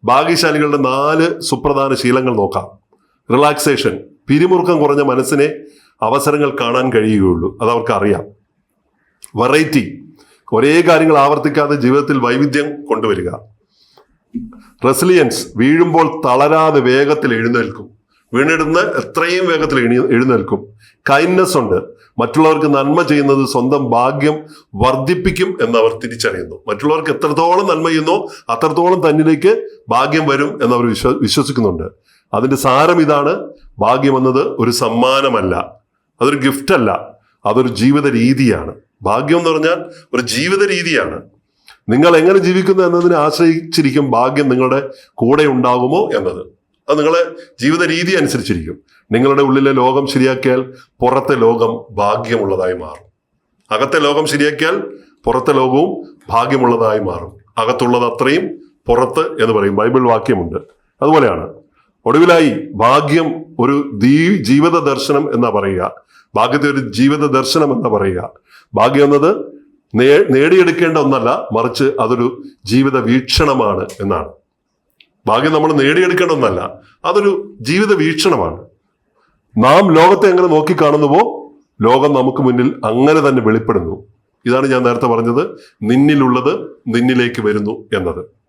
ഭാഗ്യശാലികളുടെ 4 സുപ്രധാന ശീലങ്ങൾ നോക്കാം. റിലാക്സേഷൻ, പിരിമുറുക്കം കുറഞ്ഞ മനസ്സിനെ അവസരങ്ങൾ കാണാൻ കഴിയുകയുള്ളൂ, അതവർക്ക് അറിയാം. വെറൈറ്റി, ഒരേ കാര്യങ്ങൾ ആവർത്തിക്കാതെ ജീവിതത്തിൽ വൈവിധ്യം കൊണ്ടുവരിക. റെസിലിയൻസ്, വീഴുമ്പോൾ തളരാതെ വേഗത്തിൽ എഴുന്നേൽക്കും, വീണിടുന്ന എത്രയും വേഗത്തിൽ എഴുന്നേൽക്കും. കൈൻഡ്നെസ് ഉണ്ട്, മറ്റുള്ളവർക്ക് നന്മ ചെയ്യുന്നത് സ്വന്തം ഭാഗ്യം വർദ്ധിപ്പിക്കും എന്നവർ തിരിച്ചറിയുന്നു. മറ്റുള്ളവർക്ക് എത്രത്തോളം നന്മ ചെയ്യുന്നോ അത്രത്തോളം തന്നിലേക്ക് ഭാഗ്യം വരും എന്നവർ വിശ്വസിക്കുന്നുണ്ട്. അതിന്റെ സാരം ഇതാണ്: ഭാഗ്യം എന്നത് ഒരു സമ്മാനമല്ല, അതൊരു ഗിഫ്റ്റ് അല്ല, അതൊരു ജീവിത രീതിയാണ്. ഭാഗ്യം എന്ന് പറഞ്ഞാൽ ഒരു ജീവിത രീതിയാണ്. നിങ്ങൾ എങ്ങനെ ജീവിക്കുന്നു എന്നതിനെ ആശ്രയിച്ചിരിക്കും ഭാഗ്യം നിങ്ങളുടെ കൂടെ ഉണ്ടാകുമോ എന്നത്. അത് നിങ്ങളെ ജീവിത രീതി അനുസരിച്ചിരിക്കും. നിങ്ങളുടെ ഉള്ളിലെ ലോകം ശരിയാക്കിയാൽ പുറത്തെ ലോകം ഭാഗ്യമുള്ളതായി മാറും. അകത്തെ ലോകം ശരിയാക്കിയാൽ പുറത്തെ ലോകവും ഭാഗ്യമുള്ളതായി മാറും. അകത്തുള്ളത് അത്രയും പുറത്ത് എന്ന് പറയും, ബൈബിൾ വാക്യമുണ്ട്. അതുപോലെയാണ്. ഒടുവിലായി, ഭാഗ്യം ഒരു ജീവിത ദർശനം എന്നാ പറയുക. ഭാഗ്യത്തെ ഒരു ജീവിത ദർശനം എന്നാ പറയുക. ഭാഗ്യം എന്നത് നേടിയെടുക്കേണ്ട ഒന്നല്ല, മറിച്ച് അതൊരു ജീവിത വീക്ഷണമാണ് എന്നാണ്. ഭാഗ്യം നമ്മൾ നേടിയെടുക്കേണ്ട ഒന്നല്ല, അതൊരു ജീവിത വീക്ഷണമാണ്. നാം ലോകത്തെ എങ്ങനെ നോക്കിക്കാണുന്നുവോ ലോകം നമുക്ക് മുന്നിൽ അങ്ങനെ തന്നെ വെളിപ്പെടുന്നു. ഇതാണ് ഞാൻ നേരത്തെ പറഞ്ഞത്, നിന്നിലുള്ളത് നിന്നിലേക്ക് വരുന്നു എന്നത്.